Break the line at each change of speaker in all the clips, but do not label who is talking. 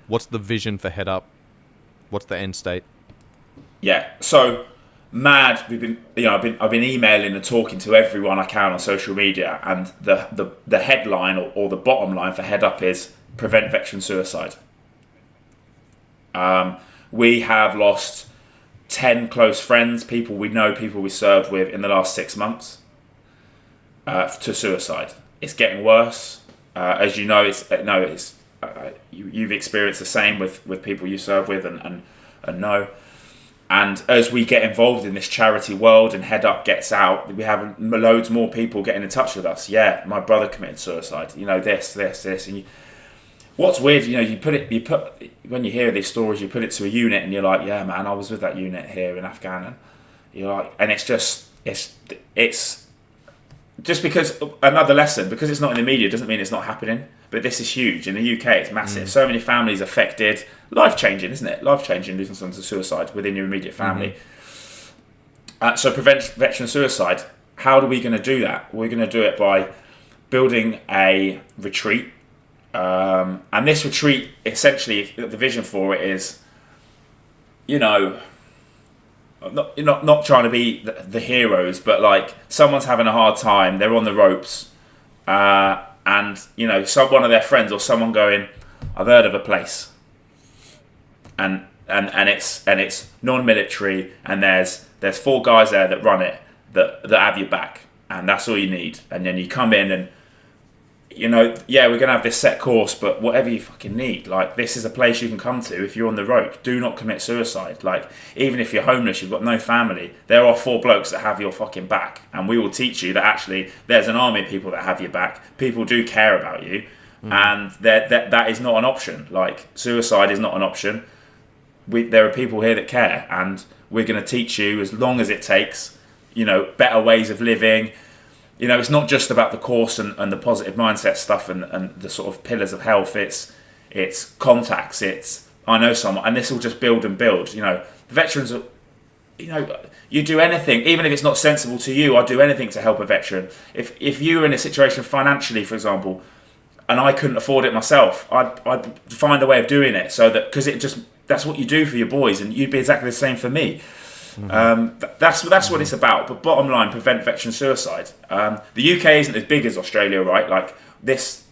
what's the vision for Head Up? What's the end state?
Yeah. So mad. I've been emailing and talking to everyone I can on social media, and the headline or the bottom line for Head Up is prevent veteran suicide. We have lost 10 close friends, people we know, people we served with in the last 6 months to suicide. It's getting worse. As you know, you've experienced the same with people you serve with and know. And as we get involved in this charity world and Head Up gets out, we have loads more people getting in touch with us. Yeah, my brother committed suicide. This. And what's weird, when you hear these stories, you put it to a unit and you're like, yeah, man, I was with that unit here in Afghan, and you're like, and it's just because another lesson, because it's not in the media doesn't mean it's not happening. But this is huge in the UK. It's massive. So many families affected. Life changing, isn't it? Life changing, losing someone to suicide within your immediate family. So prevent veteran suicide. How are we going to do that? We're going to do it by building a retreat. And this retreat, essentially, the vision for it is, not trying to be the heroes, but like someone's having a hard time, they're on the ropes, and one of their friends or someone going, I've heard of a place, and it's non-military, and there's 4 guys there that run it that have your back, and that's all you need. And then you come in and we're gonna have this set course, but whatever you fucking need, like this is a place you can come to if you're on the rope. Do not commit suicide. Like even if you're homeless, you've got no family, there are 4 blokes that have your fucking back, and we will teach you that actually there's an army of people that have your back. People do care about you, and that is not an option. Like suicide is not an option. There are people here that care, and we're going to teach you, as long as it takes, better ways of living. It's not just about the course and the positive mindset stuff and the sort of pillars of health. It's contacts. It's I know someone, and this will just build and build. The veterans are, you do anything, even if it's not sensible to you. I'd do anything to help a veteran. If you were in a situation financially, for example, and I couldn't afford it myself, I'd find a way of doing it so that, because that's what you do for your boys, and you'd be exactly the same for me. That's what it's about. But bottom line, prevent veteran suicide. The UK isn't as big as Australia, right? Like this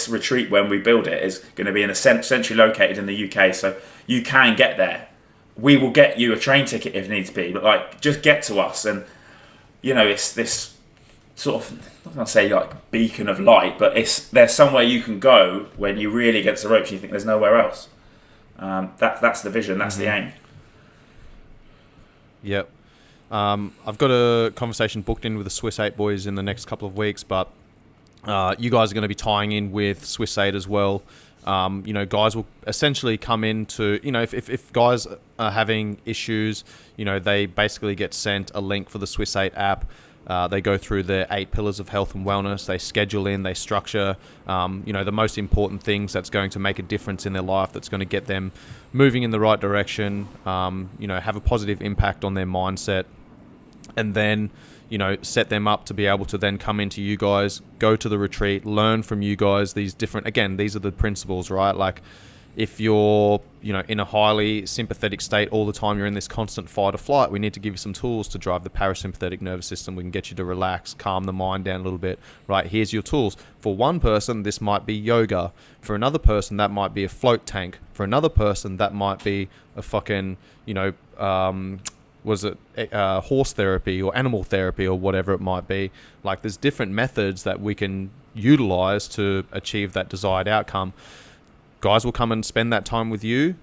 retreat, when we build it, is going to be centrally located in the UK, so you can get there. We will get you a train ticket if needs be, but like just get to us, and it's this sort of, I'm not going to say like beacon of light, but there's somewhere you can go when you really get to the ropes and you think there's nowhere else. That's the vision. That's the aim.
Yep. I've got a conversation booked in with the Swiss 8 boys in the next couple of weeks, but you guys are going to be tying in with Swiss 8 as well. Guys will essentially come in to, if guys are having issues, they basically get sent a link for the Swiss 8 app. They go through the 8 pillars of health and wellness. They schedule in, they structure, the most important things that's going to make a difference in their life, that's going to get them moving in the right direction, have a positive impact on their mindset, and then, set them up to be able to then come into you guys, go to the retreat, learn from you guys these are the principles, right? Like, if you're, in a highly sympathetic state all the time, you're in this constant fight or flight, we need to give you some tools to drive the parasympathetic nervous system. We can get you to relax, calm the mind down a little bit, right? Here's your tools. For one person, this might be yoga. For another person, that might be a float tank. For another person, that might be a fucking, horse therapy or animal therapy or whatever it might be. Like, there's different methods that we can utilize to achieve that desired outcome. Guys will come and spend that time with you.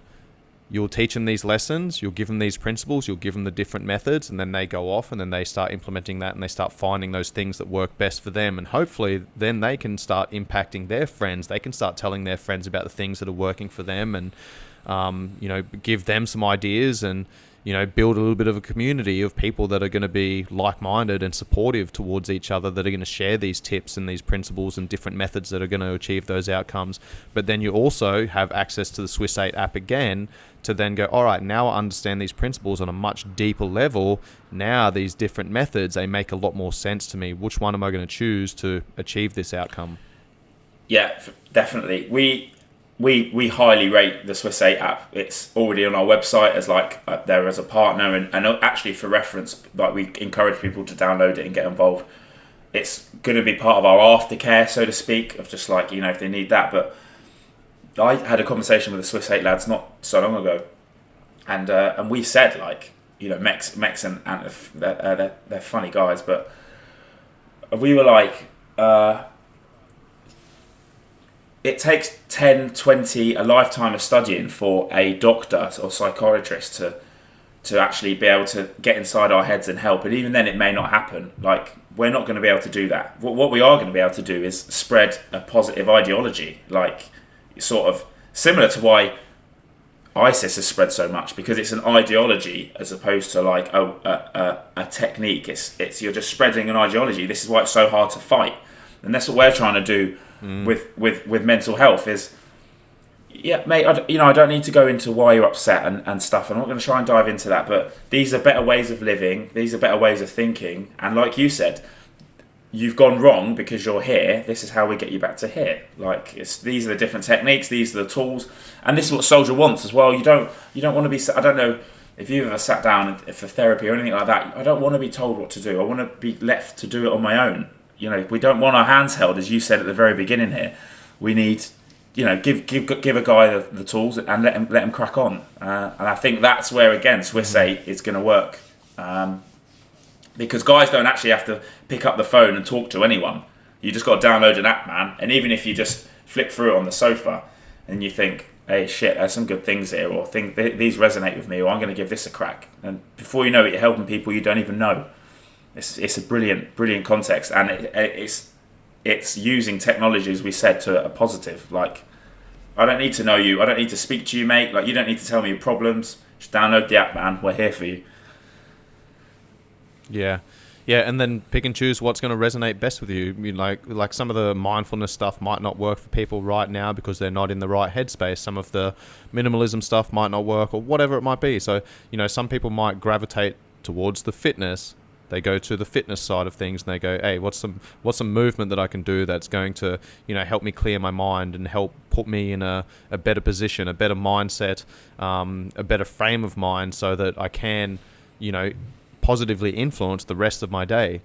You'll teach them these lessons. You'll give them these principles. You'll give them the different methods, and then they go off and then they start implementing that, and they start finding those things that work best for them. And hopefully then they can start impacting their friends. They can start telling their friends about the things that are working for them, and give them some ideas, and build a little bit of a community of people that are going to be like-minded and supportive towards each other, that are going to share these tips and these principles and different methods that are going to achieve those outcomes. But then you also have access to the Swiss 8 app again to then go, all right, now I understand these principles on a much deeper level. Now these different methods, they make a lot more sense to me. Which one am I going to choose to achieve this outcome?
Yeah, definitely. we highly rate the Swiss 8 app. It's already on our website as like there as a partner, and actually for reference, like we encourage people to download it and get involved. It's going to be part of our aftercare, so to speak, of just like, if they need that. But I had a conversation with the Swiss 8 lads not so long ago, and we said, like, Mex and they're funny guys, but we were like, it takes 10, 20, a lifetime of studying for a doctor or psychiatrist to actually be able to get inside our heads and help. And even then, it may not happen. Like, we're not going to be able to do that. What we are going to be able to do is spread a positive ideology, like sort of similar to why ISIS has spread so much, because it's an ideology as opposed to like a technique. It's you're just spreading an ideology. This is why it's so hard to fight, and that's what we're trying to do with mental health. Is mate, I don't need to go into why you're upset and stuff. I'm not going to try and dive into that, but these are better ways of living. These are better ways of thinking. And like you said, you've gone wrong because you're here. This is how we get you back to here. Like, these are the different techniques. These are the tools. And this is what Soldier wants as well. You don't want to be... I don't know if you've ever sat down for therapy or anything like that. I don't want to be told what to do. I want to be left to do it on my own. We don't want our hands held, as you said at the very beginning here. We need... give a guy the tools and let him crack on. And I think that's where, again, Swiss 8 is going to work. Because guys don't actually have to pick up the phone and talk to anyone. You just got to download an app, man. And even if you just flick through it on the sofa and you think, hey, shit, there's some good things here, or these resonate with me, or I'm going to give this a crack. And before you know it, you're helping people you don't even know. It's a brilliant context. And it's using technology, as we said, to a positive. Like, I don't need to know you. I don't need to speak to you, mate. Like, you don't need to tell me your problems. Just download the app, man. We're here for you.
Yeah, and then pick and choose what's going to resonate best with you. Like some of the mindfulness stuff might not work for people right now because they're not in the right headspace. Some of the minimalism stuff might not work, or whatever it might be. So, some people might gravitate towards the fitness. They go to the fitness side of things and they go, hey, what's some movement that I can do that's going to, help me clear my mind and help put me in a better position, a better mindset, a better frame of mind, so that I can, positively influence the rest of my day.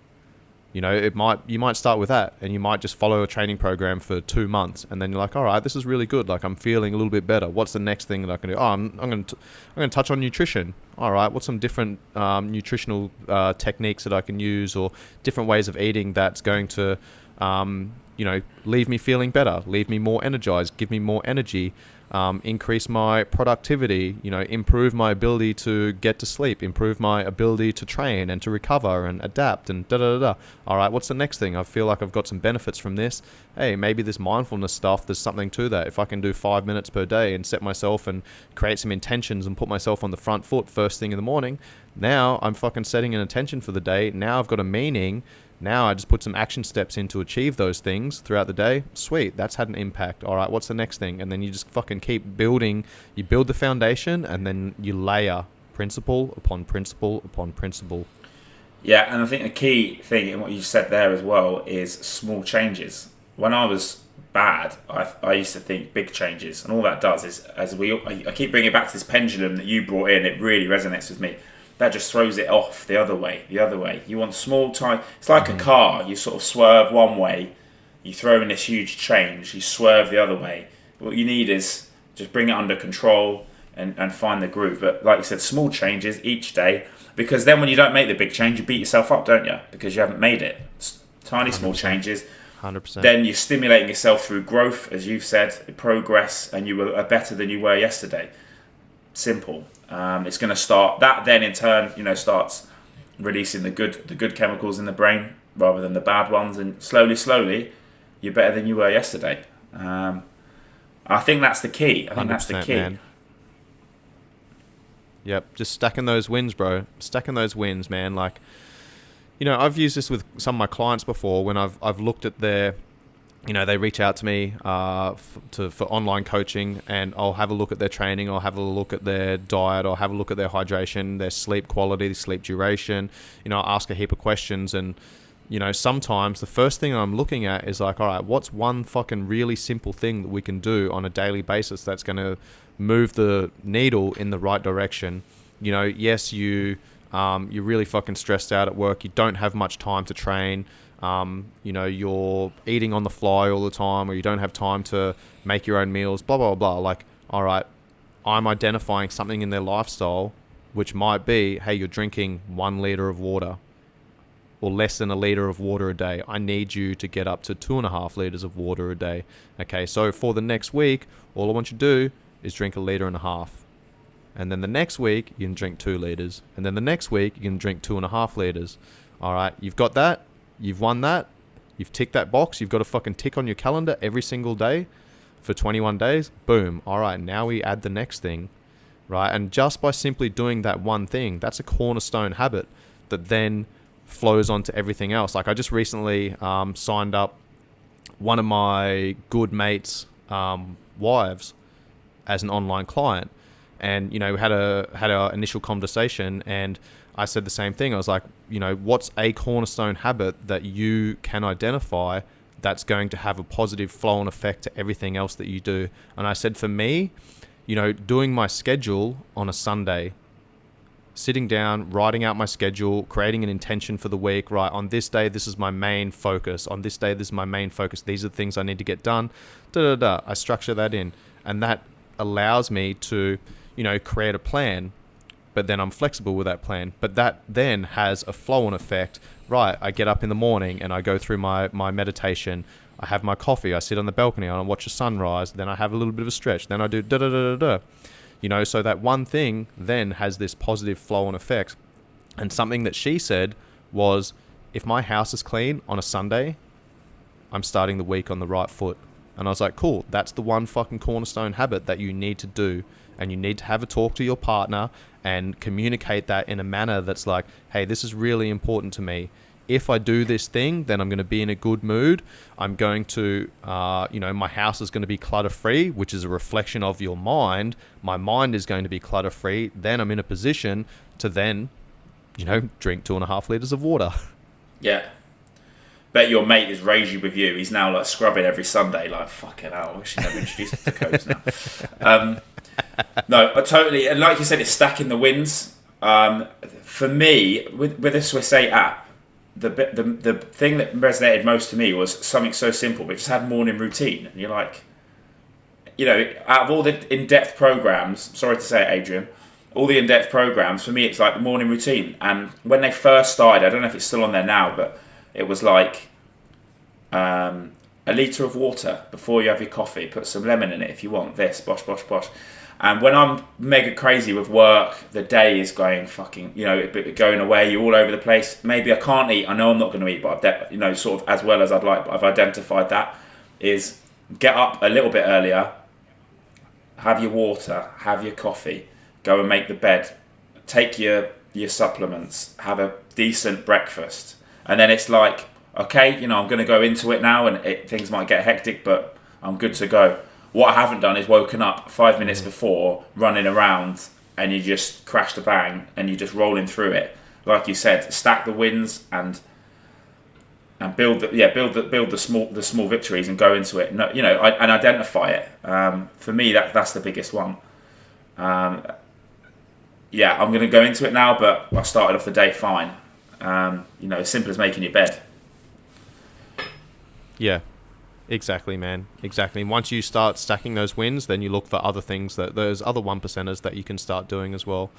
You might start with that, and you might just follow a training program for 2 months, and then you're like, all right, this is really good. Like, I'm feeling a little bit better. What's the next thing that I can do? Oh, I'm going to touch on nutrition. All right, what's some different nutritional techniques that I can use, or different ways of eating that's going to, leave me feeling better, leave me more energized, give me more energy, increase my productivity, improve my ability to get to sleep, improve my ability to train and to recover and adapt, and da-da-da-da. All right, what's the next thing? I feel like I've got some benefits from this. Hey, maybe this mindfulness stuff, there's something to that. If I can do 5 minutes per day and set myself and create some intentions and put myself on the front foot first thing in the morning, now I'm fucking setting an intention for the day. Now I've got a meaning. Now I just put some action steps in to achieve those things throughout the day. Sweet, that's had an impact. All right, what's the next thing? And then you just fucking keep building. You build the foundation, and then you layer principle upon principle upon principle.
Yeah, and I think the key thing in what you said there as well is small changes. When I was bad, I used to think big changes, and all that does is, I keep bringing it back to this pendulum that you brought in. It really resonates with me. That just throws it off the other way. You want small time. It's like a car. You sort of swerve one way, you throw in this huge change, you swerve the other way. What you need is just bring it under control and find the groove. But like you said, small changes each day, because then when you don't make the big change, you beat yourself up, don't you? Because you haven't made it. It's tiny, 100%. Small changes.
100%.
Then you're stimulating yourself through growth, as you've said, progress, and you are better than you were yesterday. Simple. It's going to start that. Then in turn, starts releasing the good chemicals in the brain rather than the bad ones, and slowly, you're better than you were yesterday. I think that's the key. I think that's the key. Man.
Yep, just stacking those wins, bro. Stacking those wins, man. Like, I've used this with some of my clients before when I've looked at their. They reach out to me for online coaching, and I'll have a look at their training, I'll have a look at their diet, I'll have a look at their hydration, their sleep quality, their sleep duration. I'll ask a heap of questions, and sometimes the first thing I'm looking at is like, all right, what's one fucking really simple thing that we can do on a daily basis that's going to move the needle in the right direction? Yes, you're really fucking stressed out at work. You don't have much time to train. You're eating on the fly all the time, or you don't have time to make your own meals, blah, blah, blah. Like, all right, I'm identifying something in their lifestyle, which might be, hey, you're drinking 1 liter of water or less than a liter of water a day. I need you to get up to 2.5 liters of water a day. Okay, so for the next week, all I want you to do is drink 1.5 liters. And then the next week, you can drink 2 liters. And then the next week, you can drink 2.5 liters. All right, you've got that. You've won that. You've ticked that box. You've got to fucking tick on your calendar every single day for 21 days. Boom. All right, now we add the next thing, right? And just by simply doing that one thing, that's a cornerstone habit that then flows onto everything else. Like, I just recently signed up one of my good mates' wives as an online client. And, we had our initial conversation, and I said the same thing. I was like, what's a cornerstone habit that you can identify that's going to have a positive flow and effect to everything else that you do? And I said, for me, doing my schedule on a Sunday, sitting down, writing out my schedule, creating an intention for the week, right? On this day, this is my main focus. On this day, this is my main focus. These are the things I need to get done. I structure that in. And that allows me to, create a plan, but then I'm flexible with that plan. But that then has a flow-on effect, right? I get up in the morning and I go through my meditation. I have my coffee. I sit on the balcony and I watch the sunrise. Then I have a little bit of a stretch. Then I do da-da-da-da-da. So that one thing then has this positive flow-on effect. And something that she said was, if my house is clean on a Sunday, I'm starting the week on the right foot. And I was like, cool, that's the one fucking cornerstone habit that you need to do. And you need to have a talk to your partner and communicate that in a manner that's like, hey, this is really important to me. If I do this thing, then I'm going to be in a good mood. I'm going to, my house is going to be clutter-free, which is a reflection of your mind. My mind is going to be clutter-free. Then I'm in a position to then, drink 2.5 liters of water.
Yeah. Bet your mate is raging with you. He's now like scrubbing every Sunday. Like, fucking hell, I wish he never introduced us to codes now. No, I totally, and like you said, it's stacking the wins. For me, with the Swiss 8 app, the thing that resonated most to me was something so simple, but just had morning routine. And you're like, out of all the in-depth programs, sorry to say it, Adrian, all the in-depth programs, for me, it's like the morning routine. And when they first started, I don't know if it's still on there now, but it was like 1 litre of water before you have your coffee. Put some lemon in it if you want. This, bosh, bosh, bosh. And when I'm mega crazy with work, the day is going fucking, going away. You're all over the place. Maybe I can't eat. I know I'm not going to eat, but I've, sort of as well as I'd like. But I've identified that is get up a little bit earlier, have your water, have your coffee, go and make the bed, take your supplements, have a decent breakfast, and then it's like, okay, I'm going to go into it now, and things might get hectic, but I'm good to go. What I haven't done is woken up 5 minutes before, running around, and you just crash the bang, and you're just rolling through it. Like you said, stack the wins and build the small victories and go into it. And identify it. For me, that's the biggest one. I'm going to go into it now, but I started off the day fine. As simple as making your bed.
Yeah. Exactly, man. Exactly. Once you start stacking those wins, then you look for other things, those other 1%ers that you can start doing as well.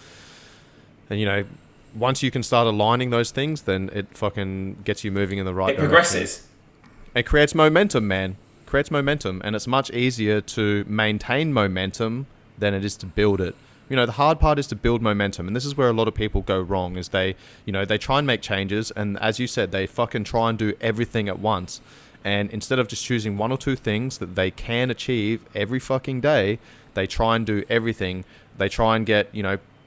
And, once you can start aligning those things, then it fucking gets you moving in the right direction. It progresses. It creates momentum, man. Creates momentum. And it's much easier to maintain momentum than it is to build it. The hard part is to build momentum. And this is where a lot of people go wrong, is they try and make changes. And as you said, they fucking try and do everything at once. And instead of just choosing 1 or 2 things that they can achieve every fucking day, they try and do everything. They try and get,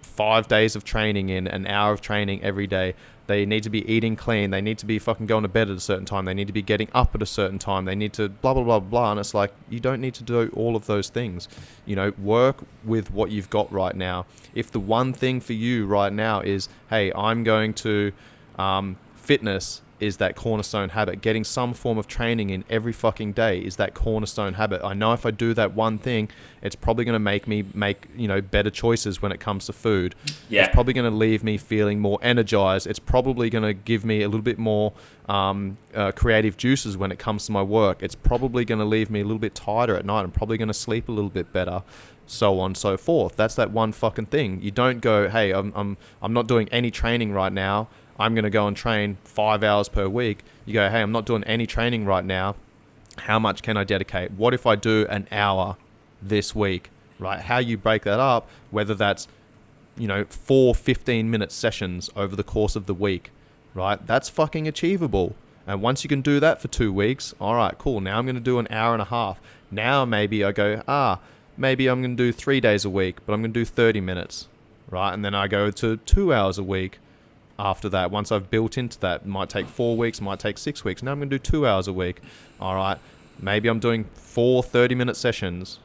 5 days of training in, an hour of training every day. They need to be eating clean. They need to be fucking going to bed at a certain time. They need to be getting up at a certain time. They need to blah, blah, blah, blah. And it's like, you don't need to do all of those things. Work with what you've got right now. If the one thing for you right now is, hey, I'm going to fitness is that cornerstone habit. Getting some form of training in every fucking day is that cornerstone habit. I know if I do that one thing, it's probably going to make me make, better choices when it comes to food.
Yeah.
It's probably going to leave me feeling more energized. It's probably going to give me a little bit more creative juices when it comes to my work. It's probably going to leave me a little bit tighter at night. I'm probably going to sleep a little bit better, so on and so forth. That's that one fucking thing. You don't go, hey, I'm not doing any training right now. I'm going to go and train 5 hours per week. You go, hey, I'm not doing any training right now. How much can I dedicate? What if I do an hour this week, right? How you break that up, whether that's, 4 15-minute sessions over the course of the week, right? That's fucking achievable. And once you can do that for 2 weeks, all right, cool. Now I'm going to do an hour and a half. Now maybe I go, maybe I'm going to do 3 days a week, but I'm going to do 30 minutes, right? And then I go to 2 hours a week. After that, once I've built into that, it might take 4 weeks, might take 6 weeks. Now I'm going to do 2 hours a week. All right. Maybe I'm doing 4 30-minute sessions.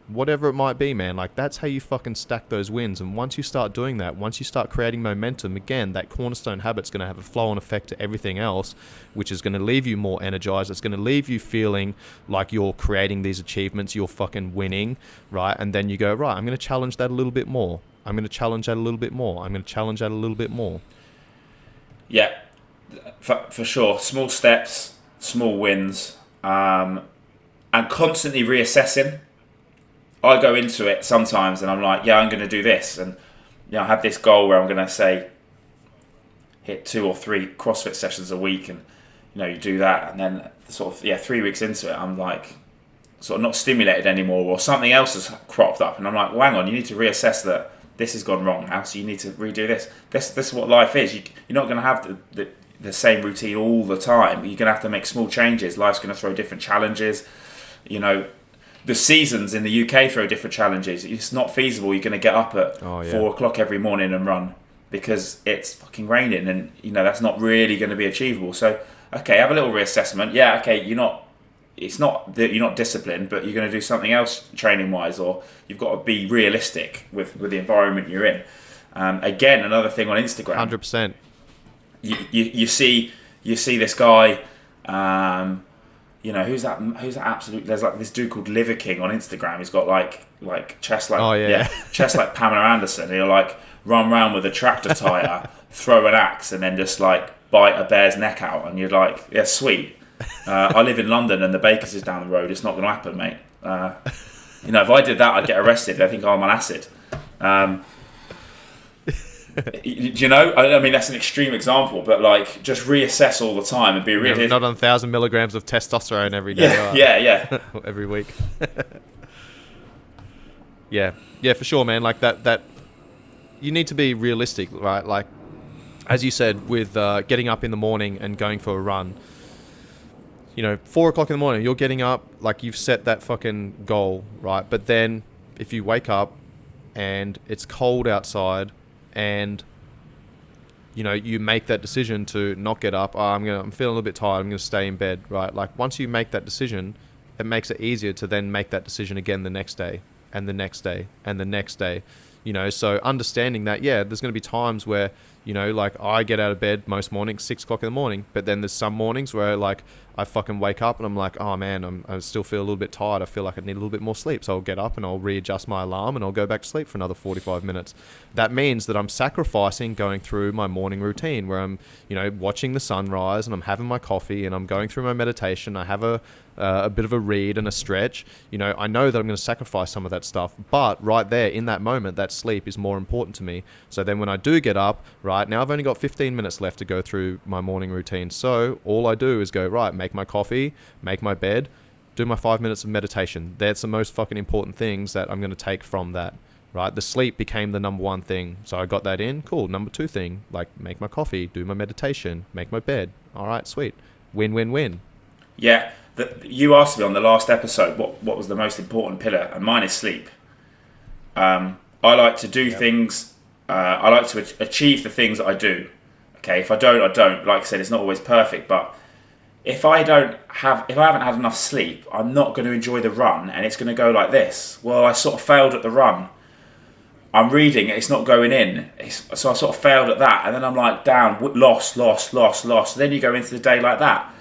Whatever it might be, man. Like, that's how you fucking stack those wins. And once you start doing that, once you start creating momentum, again, that cornerstone habit's going to have a flow-on effect to everything else, which is going to leave you more energized. It's going to leave you feeling like you're creating these achievements, you're fucking winning, right? And then you go, right, I'm going to challenge that a little bit more. I'm going to challenge that a little bit more. I'm going to challenge that a little bit more.
Yeah, for sure. Small steps, small wins, and constantly reassessing. I go into it sometimes and I'm like, yeah, I'm going to do this. And I have this goal where I'm going to say, hit 2 or 3 CrossFit sessions a week. And, you do that. And then 3 weeks into it, I'm like, sort of not stimulated anymore, or something else has cropped up. And I'm like, well, hang on, you need to reassess that. This has gone wrong now, so you need to redo this. This is what life is. You're not going to have the same routine all the time. You're going to have to make small changes. Life's going to throw different challenges. The seasons in the UK throw different challenges. It's not feasible. You're going to get up at 4 o'clock every morning and run because it's fucking raining, and that's not really going to be achievable. So, okay, have a little reassessment. Yeah, okay, it's not that you're not disciplined, but you're going to do something else training wise, or you've got to be realistic with the environment you're in. Again, another thing on Instagram,
100%.
You see this guy, who's that absolute? There's like this dude called Liver King on Instagram. He's got like chest like chest like Pamela Anderson. He'll like run around with a tractor tire, throw an axe, and then just like bite a bear's neck out, and you're like, yeah, sweet. I live in London and the Bakers is down the road. It's not going to happen, mate. If I did that, I'd get arrested. I think I'm on acid. I mean, that's an extreme example, but like, just reassess all the time and be really
not on 1,000 milligrams of testosterone every day.
Yeah.
Every week. yeah, for sure, man. Like that. You need to be realistic, right? Like, as you said, with getting up in the morning and going for a run. 4 o'clock in the morning, you're getting up, like you've set that fucking goal, right? But then if you wake up and it's cold outside and, you make that decision to not get up, I'm feeling a little bit tired, I'm going to stay in bed, right? Like, once you make that decision, it makes it easier to then make that decision again the next day and the next day and the next day. So understanding that, there's going to be times where, like I get out of bed most mornings, 6 o'clock in the morning, but then there's some mornings where like I fucking wake up and I'm like, oh man, I still feel a little bit tired. I feel like I need a little bit more sleep. So I'll get up and I'll readjust my alarm and I'll go back to sleep for another 45 minutes. That means that I'm sacrificing going through my morning routine where I'm, watching the sunrise and I'm having my coffee and I'm going through my meditation. I have a bit of a read and a stretch. I know that I'm going to sacrifice some of that stuff, but right there in that moment, that sleep is more important to me. So then when I do get up, right now I've only got 15 minutes left to go through my morning routine. So all I do is go, right, make my coffee, make my bed, do my 5 minutes of meditation. That's the most fucking important things that I'm going to take from that, right? The sleep became the number one thing. So I got that in. Cool. Number 2 thing, like make my coffee, do my meditation, make my bed. All right, sweet. Win, win, win.
Yeah. You asked me on the last episode what was the most important pillar, and mine is sleep. I like to do things. I like to achieve the things that I do. Okay, if I don't, I don't. Like I said, it's not always perfect, but if I haven't had enough sleep, I'm not going to enjoy the run, and it's going to go like this. Well, I sort of failed at the run. I'm reading, it's not going in. So I sort of failed at that, and then I'm like, down, lost. Then you go into the day like that.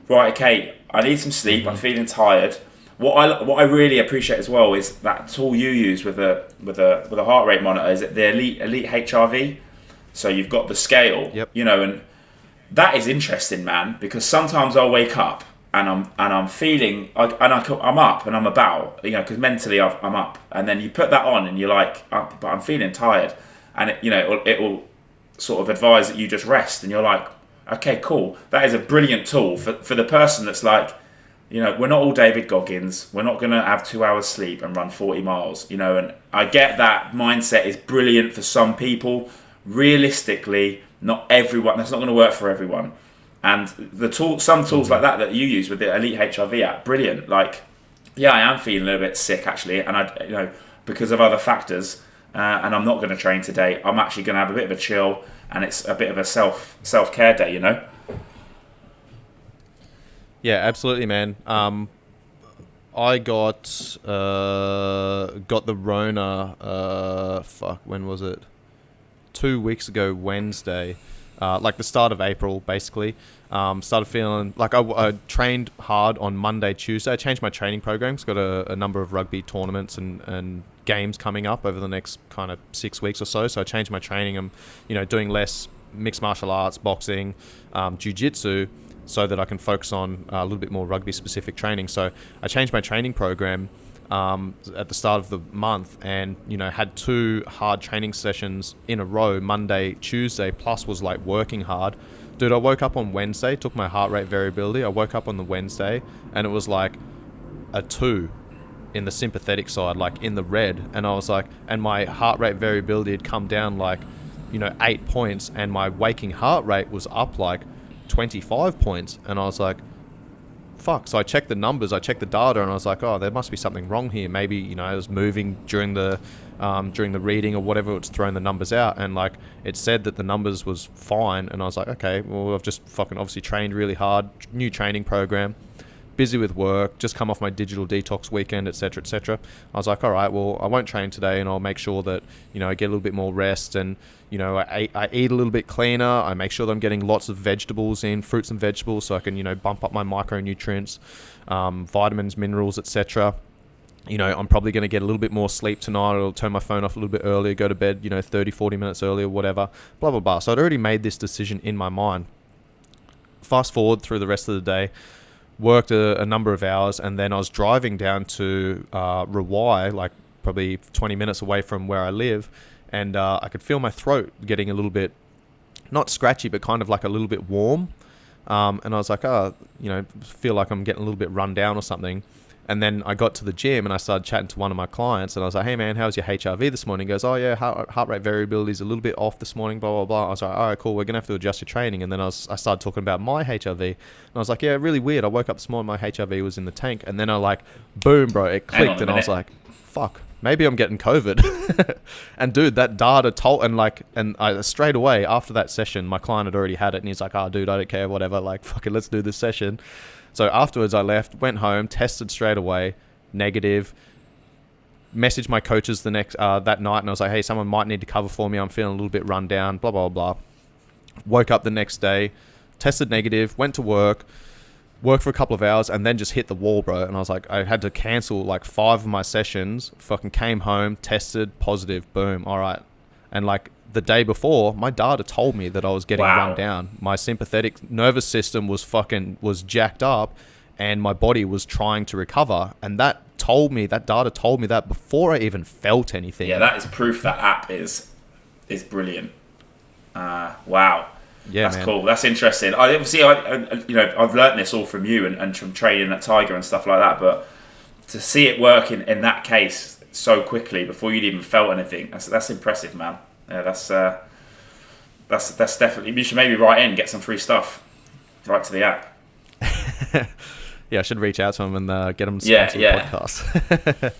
Right, okay, I need some sleep. I'm feeling tired. What I really appreciate as well is that tool you use with a heart rate monitor is the elite HRV. So you've got the scale, and that is interesting, man. Because sometimes I'll wake up and I'm feeling I'm up and I'm about, because mentally I'm up, and then you put that on and you're like, but I'm feeling tired, and it will sort of advise that you just rest, and you're like, okay, cool. That is a brilliant tool for the person that's like, we're not all David Goggins. We're not going to have 2 hours sleep and run 40 miles, and I get that mindset is brilliant for some people. Realistically, not everyone. That's not going to work for everyone. And some tools like that you use with the Elite HRV app, brilliant. Like, yeah, I am feeling a little bit sick actually, and because of other factors, and I'm not going to train today. I'm actually going to have a bit of a chill, and it's a bit of a self-care day,
Yeah, absolutely, man. I got the Rona. When was it? 2 weeks ago, Wednesday. Like the start of April, basically. Started feeling like I trained hard on Monday, Tuesday. I changed my training programs. Got a number of rugby tournaments and games coming up over the next kind of 6 weeks or so. So I changed my training. I'm, doing less mixed martial arts, boxing, jiu-jitsu, so that I can focus on a little bit more rugby specific training. So I changed my training program at the start of the month, and had 2 hard training sessions in a row, Monday, Tuesday, plus was like working hard. Dude, I woke up on Wednesday, took my heart rate variability. I woke up on the Wednesday and it was like a 2 in the sympathetic side, like in the red. And I was like, and my heart rate variability had come down like, 8 points, and my waking heart rate was up like 25 points. And I was like, fuck. So I checked the numbers, I checked the data, and I was like, oh, there must be something wrong here. Maybe, I was moving during the reading or whatever, it's throwing the numbers out, and like it said that the numbers was fine. And I was like, okay, well, I've just fucking obviously trained really hard, new training program, busy with work, just come off my digital detox weekend, etc, etc. I was like, all right, well, I won't train today, and I'll make sure that I get a little bit more rest, and I eat a little bit cleaner. I make sure that I'm getting lots of vegetables in, fruits and vegetables, so I can bump up my micronutrients, vitamins, minerals, etc. I'm probably going to get a little bit more sleep tonight. I'll turn my phone off a little bit earlier, go to bed 30-40 minutes earlier, whatever, blah blah blah. So I'd already made this decision in my mind. Fast forward through the rest of the day, worked a number of hours, and then I was driving down to Rawai, like probably 20 minutes away from where I live, and I could feel my throat getting a little bit, not scratchy, but kind of like a little bit warm, and I was like, feel like I'm getting a little bit run down or something. And then I got to the gym and I started chatting to one of my clients, and I was like, hey man, how's your HRV this morning? He goes, oh yeah, heart rate variability is a little bit off this morning, blah, blah, blah. I was like, all right, cool, we're going to have to adjust your training. And then I started talking about my HRV, and I was like, yeah, really weird. I woke up this morning, my HRV was in the tank. And then boom, bro, it clicked, and I was like, fuck, maybe I'm getting COVID. And dude, that data told, and I straight away after that session, my client had already had it, and he's like, oh dude, I don't care, whatever, like fucking let's do this session. So afterwards I left, went home, tested straight away, negative, messaged my coaches the next that night, and I was like, hey, someone might need to cover for me, I'm feeling a little bit run down, blah, blah, blah. Woke up the next day, tested negative, went to worked for a couple of hours, and then just hit the wall, bro. And I was like, I had to cancel like 5 of my sessions, fucking came home, tested positive, boom, all right. And like the day before, my data told me that I was getting run down. My sympathetic nervous system was jacked up, and my body was trying to recover. And that data told me that before I even felt anything.
Yeah, that is proof that app is brilliant. Wow.
Yeah,
that's cool. That's interesting. I've learned this all from you and from training at Tiger and stuff like that. But to see it work in that case so quickly before you'd even felt anything, that's impressive, man. Yeah, that's definitely. You should maybe write in, get some free stuff, right to the app.
Yeah, I should reach out to him and get him to sponsor the podcast.